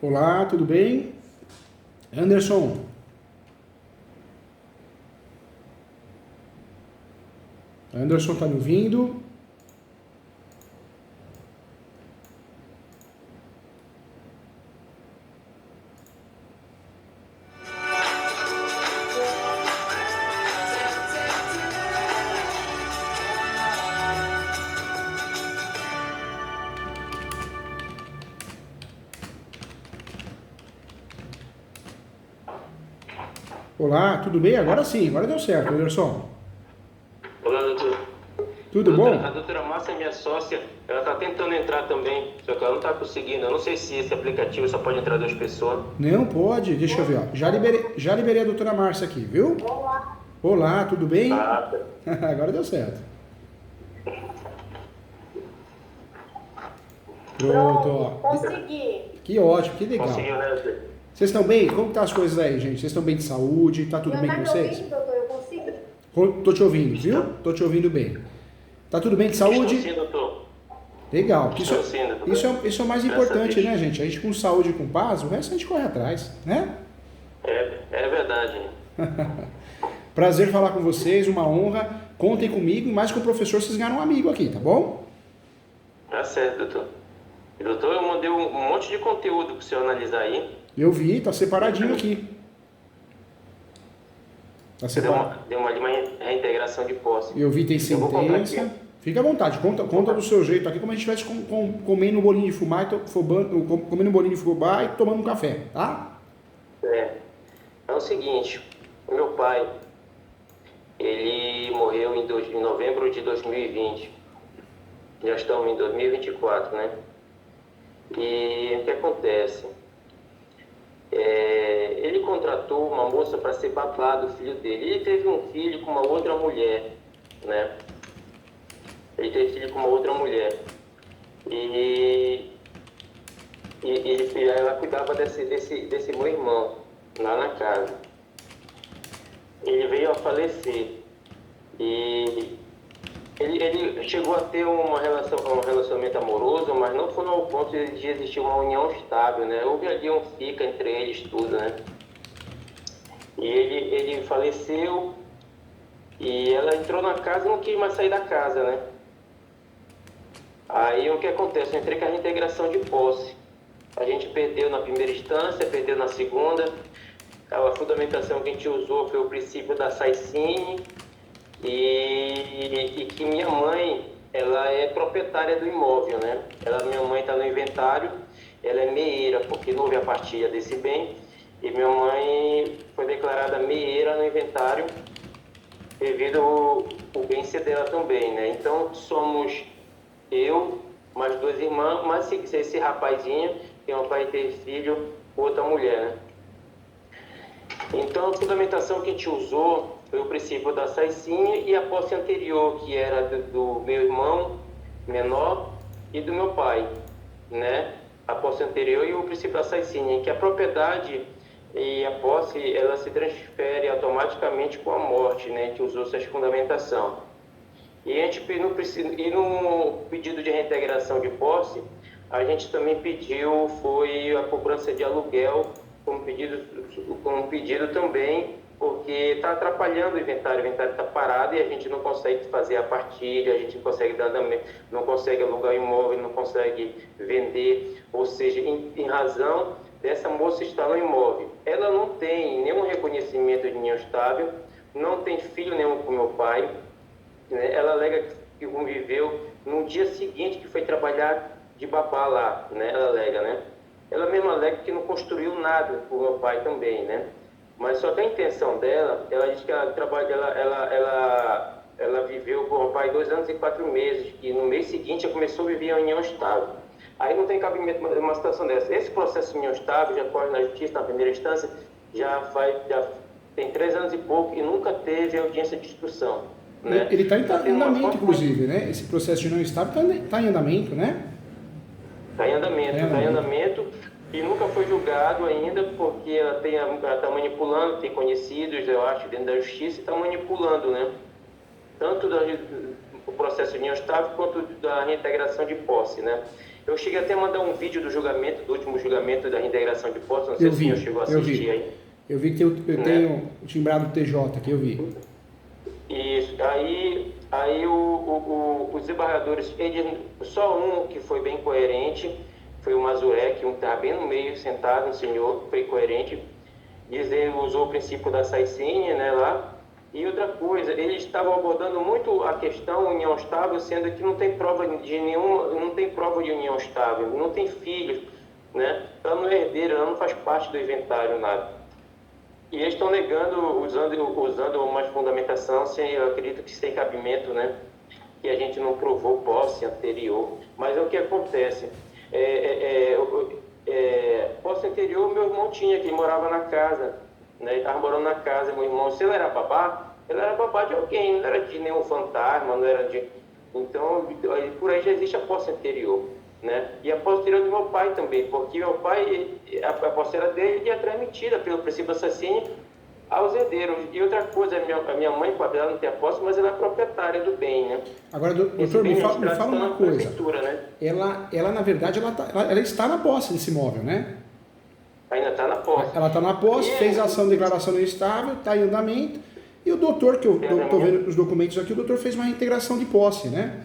Olá, tudo bem? Anderson. Anderson, tá me ouvindo? Olá, tudo bem? Agora sim, agora deu certo, Anderson. Olá, doutor. Tudo A bom? doutora Márcia é minha sócia, ela está tentando entrar também, só que ela não está conseguindo. Eu não sei se esse aplicativo só pode entrar duas pessoas. Não pode, deixa eu ver, ó. Já liberei a doutora Márcia aqui, viu? Olá, tudo bem? Ah, tá. Agora deu certo. Pronto, Pronto, ó. consegui. Que ótimo, que Conseguiu, legal. né, doutor? Vocês estão bem? Como que tá as coisas aí, gente? Vocês estão bem de saúde? Tá O tudo senhor bem está com me vocês? ouvindo, doutor? Eu consegui. Tô te ouvindo, viu? Estou, Tô te ouvindo bem. Tá tudo bem de estou sim, saúde? doutor. Legal. Que Estou sim, doutor. isso é o mais Graças a importante, Deus. né, gente? A gente com saúde e com paz, o resto a gente corre atrás, né? É verdade. Prazer falar com vocês, uma honra. Contem comigo, e mais que o professor, vocês ganharam um amigo aqui, tá bom? Tá certo, doutor. E, doutor, eu mandei um monte de conteúdo para o senhor analisar aí. Eu vi, tá separadinho aqui. Tá separado. Deu uma reintegração de posse. Eu vi, tem Eu vou contar aqui. sentença. Fica à vontade, conta do seu jeito aqui, como a gente estivesse comendo um bolinho de fubá, comendo um bolinho de fubá e tomando um café, tá? É o seguinte, o meu pai, ele morreu em novembro de 2020. Já estamos em 2024, né? E o que acontece? Ele contratou uma moça para ser babá do filho dele. Ele teve um filho com uma outra mulher, né? Ele teve filho com uma outra mulher. E, ela cuidava desse meu irmão, lá na casa. Ele veio a falecer. E ele chegou a ter um relacionamento amoroso, mas não foi ao ponto de existir uma união estável, né? Houve ali um fica entre eles tudo, né? E ele faleceu e ela entrou na casa e não quis mais sair da casa, né? Aí o que acontece? Eu entrei com a reintegração de posse. A gente perdeu na primeira instância, perdeu na segunda. A fundamentação que a gente usou foi o princípio da Saicine, e que minha mãe, ela é proprietária do imóvel, né? Minha mãe está no inventário, ela é meeira, porque não houve a partilha desse bem, e minha mãe foi declarada meeira no inventário devido ao bem ser dela também, né? Então somos eu, mais duas irmãs, mas esse rapazinho tem um pai e ter filho com outra mulher, né? Então a fundamentação que a gente usou foi o princípio da Saicinha e a posse anterior, que era do meu irmão menor e do meu pai, né? A posse anterior e o princípio da Saicinha, em que a propriedade e a posse, ela se transfere automaticamente com a morte, né? A gente usou essa fundamentação. E no pedido de reintegração de posse, a gente também pediu, foi a cobrança de aluguel como pedido também, porque está atrapalhando o inventário está parado e a gente não consegue fazer a partilha, a gente não consegue não consegue alugar imóvel, não consegue vender, ou seja, em razão dessa moça estar no imóvel. Ela não tem nenhum reconhecimento de união estável, não tem filho nenhum com meu pai, né? Ela alega que conviveu no dia seguinte que foi trabalhar de babá lá, né? Ela alega, né? Ela mesma alega que não construiu nada com meu pai também, né? Mas só que a intenção dela, ela diz que ela viveu com o pai 2 anos e 4 meses, e no mês seguinte ela começou a viver em união estável. Aí não tem cabimento uma situação dessa. Esse processo de união estável já corre na justiça, na primeira instância, já tem 3 anos e pouco e nunca teve audiência de instrução, né? Ele está Tá em tendo uma andamento, forte. inclusive, né? Esse processo de não estável está em andamento, né? Está em andamento, está em andamento e nunca foi julgado ainda, porque ela está manipulando, tem conhecidos, eu acho, dentro da justiça, e está manipulando, né? Tanto o processo de união estável quanto da reintegração de posse, né? Eu cheguei até a mandar um vídeo do julgamento, do último julgamento da reintegração de posse, não sei se o senhor chegou a assistir aí. Eu vi que eu tenho o timbrado TJ aqui, eu vi. Isso, aí os desembargadores, só um que foi bem coerente, foi o Mazurek, um que estava bem no meio, sentado, um senhor, foi coerente, usou o princípio da Caixinha, né, lá. E outra coisa, eles estavam abordando muito a questão união estável, sendo que não tem prova de união estável, não tem filhos, né? Ela não é herdeira, ela não faz parte do inventário, nada. E eles estão negando, usando uma fundamentação, eu acredito que sem cabimento, né? Que a gente não provou posse anterior. Mas é o que acontece. Posse anterior, meu irmão tinha, que ele morava na casa, né? Ele estava morando na casa, meu irmão, se ele era babá de alguém, não era de nenhum fantasma, não era de... Então, por aí já existe a posse anterior, né? E a posse anterior do meu pai também, porque meu pai, a posse era dele e é transmitida pelo princípio assassino aos herdeiros. E outra coisa, a minha mãe, ela não tem a posse, mas ela é proprietária do bem, né? Agora, doutor, me fala uma coisa. Né? Ela, na verdade, ela está na posse desse imóvel, né? Ainda está na posse. Ela está na posse, fez a ação de declaração não estável, está em andamento. E o doutor, que eu estou vendo os documentos aqui, o doutor fez uma reintegração de posse, né?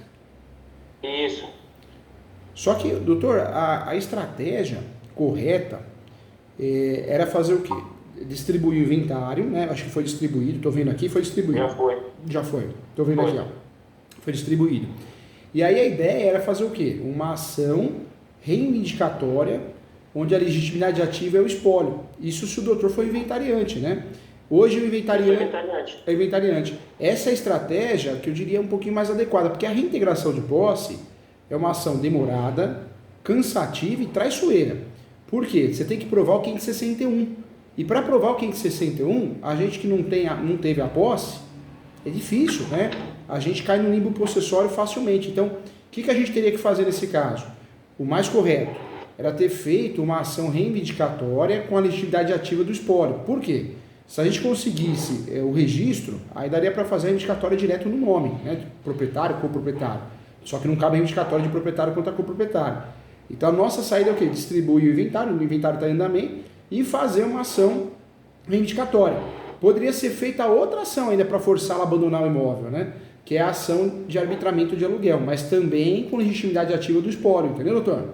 Isso. Só que, doutor, a estratégia correta era fazer o quê? Distribuir o inventário, né? Acho que foi distribuído, estou vendo aqui, foi distribuído. Já foi. Estou vendo aqui, ó. Foi distribuído. E aí a ideia era fazer o quê? Uma ação reivindicatória, onde a legitimidade ativa é o espólio. Isso se o doutor for inventariante, né? Hoje o inventariante é inventariante. Essa é a estratégia que eu diria um pouquinho mais adequada, porque a reintegração de posse é uma ação demorada, cansativa e traiçoeira. Por quê? Você tem que provar o 561. E para provar o 561, a gente que não teve a posse, é difícil, né? A gente cai no limbo possessório facilmente. Então, o que a gente teria que fazer nesse caso? O mais correto era ter feito uma ação reivindicatória com a legitimidade ativa do espólio. Por quê? Se a gente conseguisse o registro, aí daria para fazer a reivindicatória direto no nome, né? Proprietário, coproprietário. Só que não cabe reivindicatória de proprietário contra coproprietário. Então a nossa saída é o quê? Distribuir o inventário está em andamento e fazer uma ação reivindicatória. Poderia ser feita outra ação ainda para forçá-la a abandonar o imóvel, né? Que é a ação de arbitramento de aluguel, mas também com legitimidade ativa do espólio, entendeu, doutor?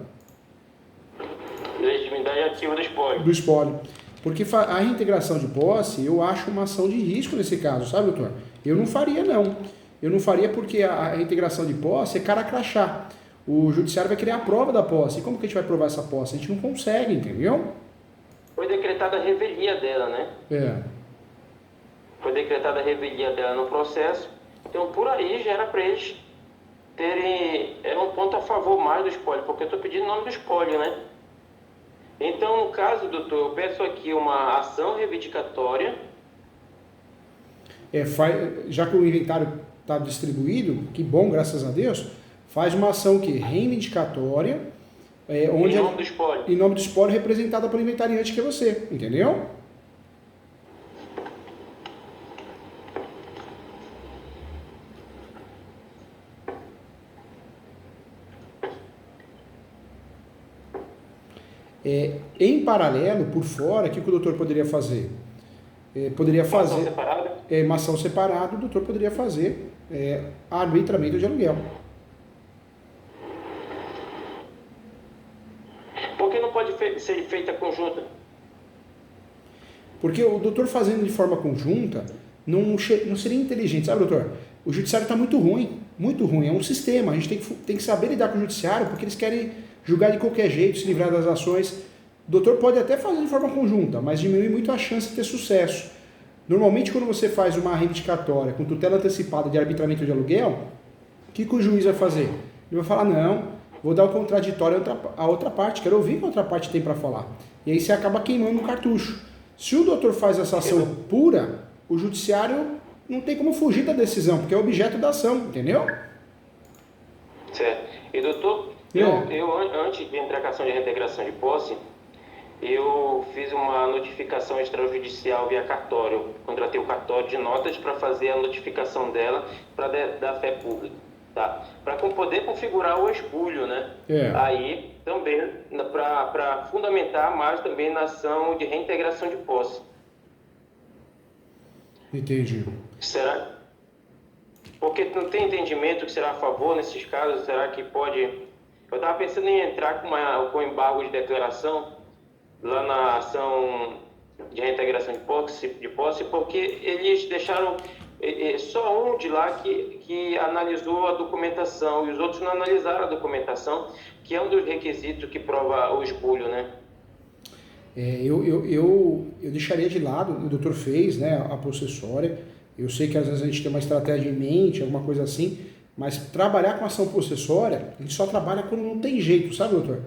Legitimidade ativa do espólio. Do espólio. Porque a reintegração de posse, eu acho uma ação de risco nesse caso, sabe, doutor? Eu não faria, não. Eu não faria porque a reintegração de posse é cara crachá. O judiciário vai querer a prova da posse. E como que a gente vai provar essa posse? A gente não consegue, entendeu? Foi decretada a revelia dela, né? Foi decretada a revelia dela no processo. Então, por aí já era para eles terem... Era um ponto a favor mais do espólio, porque eu estou pedindo o nome do espólio, né? Então, no caso, doutor, eu peço aqui uma ação reivindicatória. Já que o inventário está distribuído, que bom, graças a Deus, faz uma ação que reivindicatória, onde em nome do espólio. Em nome do espólio, representada pelo inventariante, que é você, entendeu? Em paralelo, por fora, o que o doutor poderia fazer? Poderia fazer uma ação separada, o doutor poderia fazer arbitramento de aluguel. Por que não pode ser feita conjunta? Porque o doutor fazendo de forma conjunta não seria inteligente, sabe, doutor? O judiciário está muito ruim, é um sistema, a gente tem que saber lidar com o judiciário, porque eles querem julgar de qualquer jeito, se livrar das ações. O doutor pode até fazer de forma conjunta, mas diminui muito a chance de ter sucesso. Normalmente, quando você faz uma reivindicatória com tutela antecipada de arbitramento de aluguel, o que o juiz vai fazer? Ele vai falar, não, vou dar o contraditório à outra parte, quero ouvir o que a outra parte tem para falar. E aí você acaba queimando o cartucho. Se o doutor faz essa ação pura, o judiciário não tem como fugir da decisão, porque é objeto da ação, entendeu? Certo. E doutor, eu antes de entrar com a ação de reintegração de posse, eu fiz uma notificação extrajudicial via cartório. Contratei o cartório de notas para fazer a notificação dela para dar fé pública. Tá. Para poder configurar o esbulho, né? Aí também para fundamentar mais também na ação de reintegração de posse. Entendi. Será? Porque não tem entendimento que será a favor nesses casos? Será que pode... Eu estava pensando em entrar com embargo de declaração lá na ação de reintegração de posse, porque eles deixaram só um de lá que analisou a documentação e os outros não analisaram a documentação, que é um dos requisitos que prova o esbulho, né? Eu deixaria de lado, o doutor fez, né, a possessória. Eu sei que às vezes a gente tem uma estratégia em mente, alguma coisa assim, mas trabalhar com ação possessória, a gente só trabalha quando não tem jeito, sabe, doutor?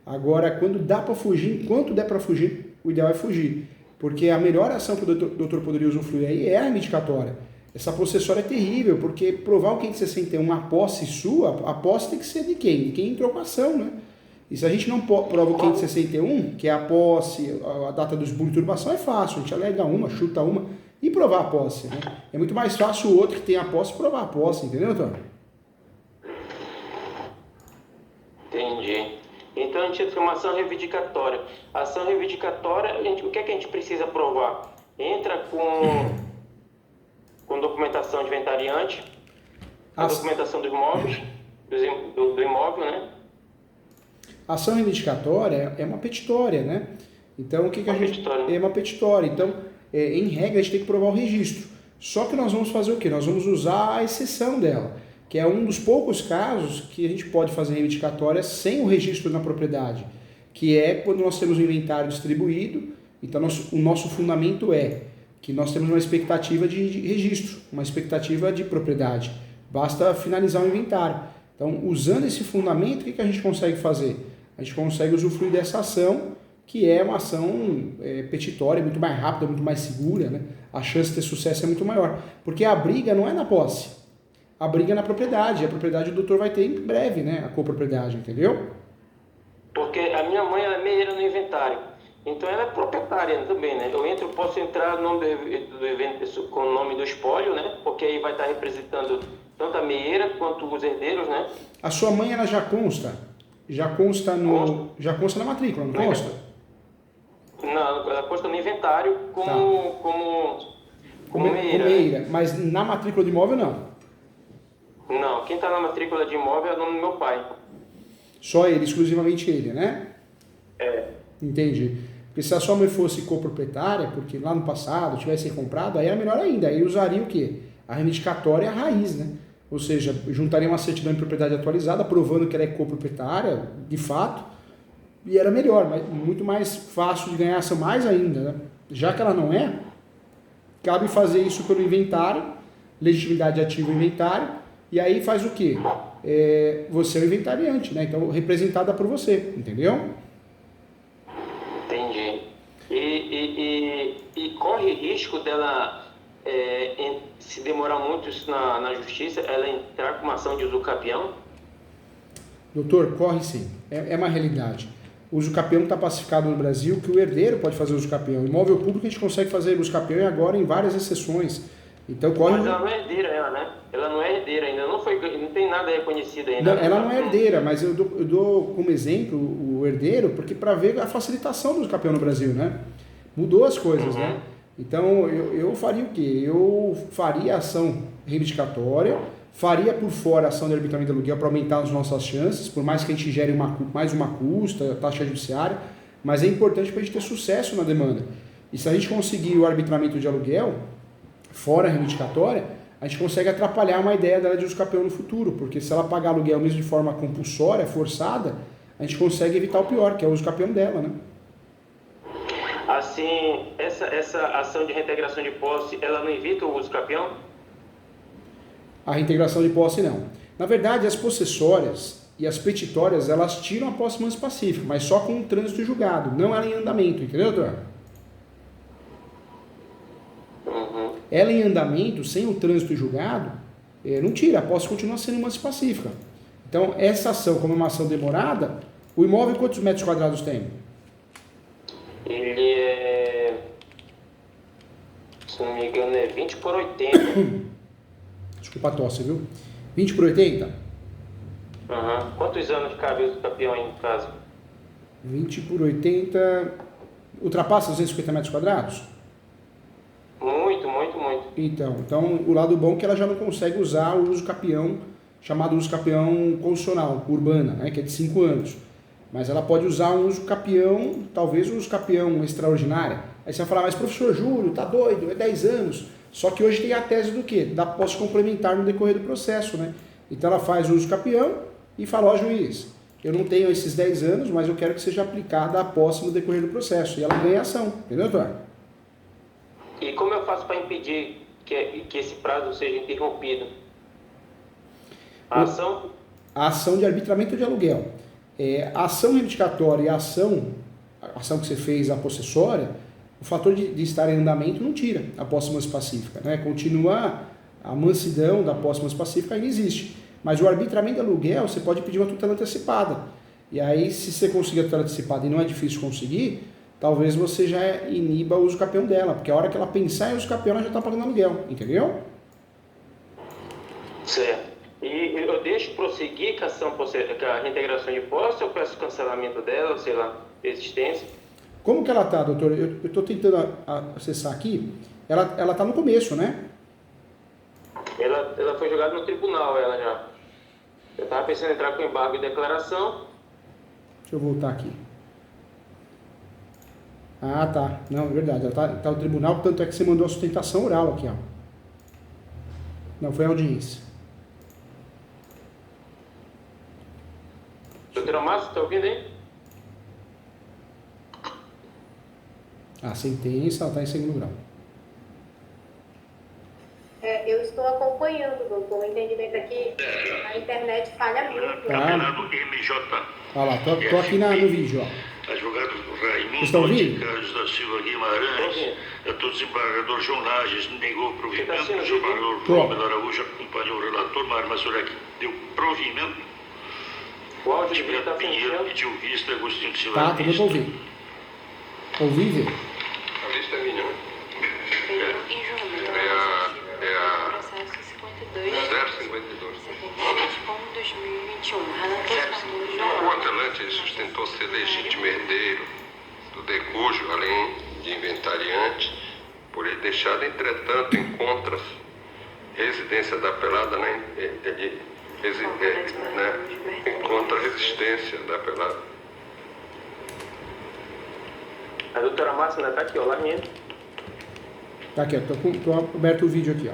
Agora, quando dá para fugir, enquanto der para fugir, o ideal é fugir. Porque a melhor ação que o doutor poderia usufruir aí é a reivindicatória. Essa possessória é terrível, porque provar o 561 uma posse sua, a posse tem que ser de quem? De quem entrou com a ação, né? E se a gente não prova o 561, que é a posse, a data do esbulho e turbação, é fácil. A gente alega uma, chuta uma e provar a posse, né? É muito mais fácil o outro que tem a posse provar a posse, entendeu, doutor? Entendi. Então a gente tem uma ação reivindicatória. A ação reivindicatória, o que é que a gente precisa provar? Entra com documentação de inventariante, a documentação dos imóveis, do imóvel, né? A ação reivindicatória é uma petitória, né? Então, o que a gente... Petitória. É uma petitória. Então, em regra, a gente tem que provar o registro. Só que nós vamos fazer o quê? Nós vamos usar a exceção dela, que é um dos poucos casos que a gente pode fazer reivindicatória sem o registro na propriedade, que é quando nós temos o inventário distribuído. Então, o nosso fundamento é que nós temos uma expectativa de registro, uma expectativa de propriedade. Basta finalizar o inventário. Então, usando esse fundamento, o que a gente consegue fazer? A gente consegue usufruir dessa ação, que é uma ação petitória, muito mais rápida, muito mais segura, né? A chance de ter sucesso é muito maior. Porque a briga não é na posse, a briga é na propriedade. A propriedade o doutor vai ter em breve, né? A copropriedade, entendeu? Porque a minha mãe ela é meieira no inventário, então ela é proprietária também, né? Posso entrar no nome do evento com o nome do espólio, né? Porque aí vai estar representando tanto a meieira quanto os herdeiros, né? A sua mãe, ela já consta? Já consta na matrícula, não consta? Não, ela consta no inventário como meieira. Mas na matrícula de imóvel, não? Não, quem está na matrícula de imóvel é o nome do meu pai. Só ele, exclusivamente ele, né? É. Entendi. Porque se a sua mãe fosse coproprietária, porque lá no passado tivesse comprado, aí era melhor ainda. Aí usaria o quê? A reivindicatória é a raiz, né? Ou seja, juntaria uma certidão de propriedade atualizada, provando que ela é coproprietária, de fato, e era melhor, mas muito mais fácil de ganhar ação, mais ainda, né? Já que ela não é, cabe fazer isso pelo inventário, legitimidade ativa inventário, e aí faz o quê? Você é o inventariante, né? Então, representada por você, entendeu? Entendi. E corre risco dela, se demorar muito isso na justiça, ela entrar com uma ação de usucapião? Doutor, corre sim. É uma realidade. O usucapião está pacificado no Brasil, que o herdeiro pode fazer usucapião. Imóvel público a gente consegue fazer usucapião e agora em várias exceções. Então corre. Mas ela não é herdeira, né? Ela não é herdeira ainda, não tem nada reconhecido ainda. Não, ela não é herdeira, mas eu dou como exemplo o herdeiro, porque para ver a facilitação do usucapião no Brasil, né? Mudou as coisas, né? Então eu faria o quê? Eu faria ação reivindicatória, faria por fora a ação de arbitramento de aluguel para aumentar as nossas chances, por mais que a gente gere mais uma custa, taxa judiciária, mas é importante para a gente ter sucesso na demanda. E se a gente conseguir o arbitramento de aluguel, fora a reivindicatória, a gente consegue atrapalhar uma ideia dela de usucapião no futuro, porque se ela pagar aluguel mesmo de forma compulsória, forçada, a gente consegue evitar o pior, que é o usucapião dela, né? Assim, essa ação de reintegração de posse, ela não evita o usucapião? A reintegração de posse não. Na verdade, as possessórias e as petitórias, elas tiram a posse mansa pacífica, mas só com o trânsito julgado, não ela em andamento, entendeu, doutor? Ela em andamento, sem o trânsito julgado, não tira, a posse continua sendo mansa pacífica. Então, essa ação, como é uma ação demorada, o imóvel quantos metros quadrados tem? Ele é, se não me engano, é 20 por 80. Desculpa a tosse, viu? 20 por 80? Uhum. Quantos anos cabe o capião aí, no caso? 20 por 80 ultrapassa 250 metros quadrados? Muito. Então, o lado bom é que ela já não consegue usar o uso capião, chamado uso capião condicional, urbana, né, que é de 5 anos. Mas ela pode usar um uso capião, talvez um uso capião extraordinário. Aí você vai falar, mas professor Júlio, tá doido, é 10 anos. Só que hoje tem a tese do quê? Da posse complementar no decorrer do processo, né? Então ela faz o uso capião e fala, ó juiz, eu não tenho esses 10 anos, mas eu quero que seja aplicada a posse no decorrer do processo. E ela ganha ação, entendeu, doutor? E como eu faço para impedir que esse prazo seja interrompido? A ação de arbitramento de aluguel. A ação reivindicatória e a ação que você fez, a possessória, o fator de estar em andamento não tira a posse mansa pacífica, né? Continua a mansidão da posse mansa pacífica, ainda existe. Mas o arbitramento de aluguel, você pode pedir uma tutela antecipada. E aí, se você conseguir a tutela antecipada e não é difícil conseguir, talvez você já iniba o uso capião dela, porque a hora que ela pensar em uso capião, ela já está pagando aluguel, entendeu? Certo. E eu deixo prosseguir com a reintegração de posse ou peço cancelamento dela, sei lá, existência? Como que ela está, doutor? Eu estou tentando acessar aqui. Ela está no começo, né? Ela foi jogada no tribunal, ela já. Eu estava pensando em entrar com embargo de declaração. Deixa eu voltar aqui. Ah, tá. Não, é verdade. Ela tá no tribunal, tanto é que você mandou a sustentação oral aqui, ó. Não, foi a audiência. Doutora Márcia, está ouvindo aí? A sentença, ela está em segundo grau. Eu estou acompanhando, doutor. O entendimento aqui, a internet falha muito. Apelado MJ. Olha lá, tô aqui no vídeo, ó. Advogado Estão Raimundo ouvindo? Carlos da Silva Guimarães, o desembargador João Lages negou provimento, o desembargador Robert Araújo acompanhou o relator, Mário Mazurek deu provimento, O áudio de Gilberto está Pinheiro funcionando? pediu vista, Agostinho Silva Tá, tudo pra ouvir. Ouvir, ver. A lista é minha, né? É a processo 52 052. 2021. O apelante sustentou ser legítimo herdeiro do decújo, além de inventariante, por ele deixado, entretanto, encontra residência da apelada, encontra resistência da apelada. A doutora Márcia ainda está aqui, ó, lá minha. Tá aqui, ó. Tô aberto o vídeo aqui, ó.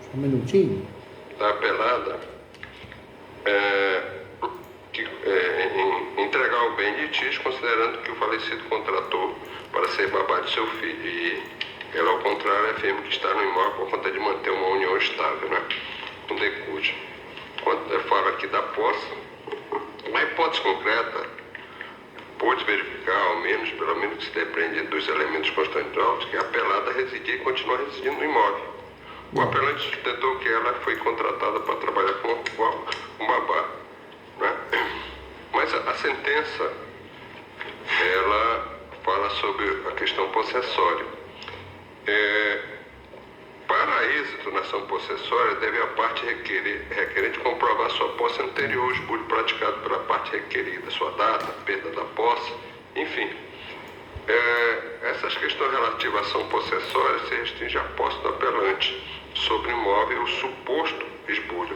Só um minutinho. Da apelada em entregar o bem de litígio, considerando que o falecido contratou para ser babá de seu filho. E ela, ao contrário, afirma que está no imóvel por conta de manter uma união estável, né? Com decúdio. Quando eu falo aqui da posse, uma hipótese concreta pôde verificar, pelo menos que se depende dos elementos constitucionais, que a apelada residia e continua residindo no imóvel. O apelante sustentou que ela foi contratada para trabalhar com babá, né? Mas a sentença, ela fala sobre a questão possessória. Para êxito na ação possessória, deve a parte requerente comprovar sua posse anterior ao esbulho praticado pela parte requerida, sua data, perda da posse, enfim. Essas questões relativas à ação possessória se restringem à posse do apelante sobre imóvel o suposto esbulho.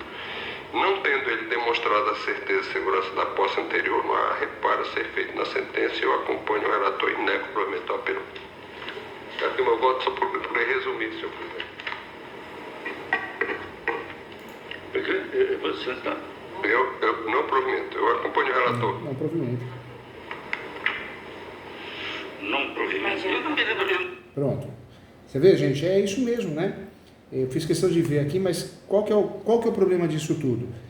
Não tendo ele demonstrado a certeza e segurança da posse anterior, não há reparo a ser feito na sentença e eu acompanho o relator e nego o provimento do apelo. Aqui o meu voto só por resumir, senhor presidente. Você está? Eu não provimento, eu acompanho o relator. Não, provimento. Não provimento. Eu não me lembro. Pronto. Você vê, gente, é isso mesmo, né? Eu fiz questão de ver aqui, mas qual que é o problema disso tudo?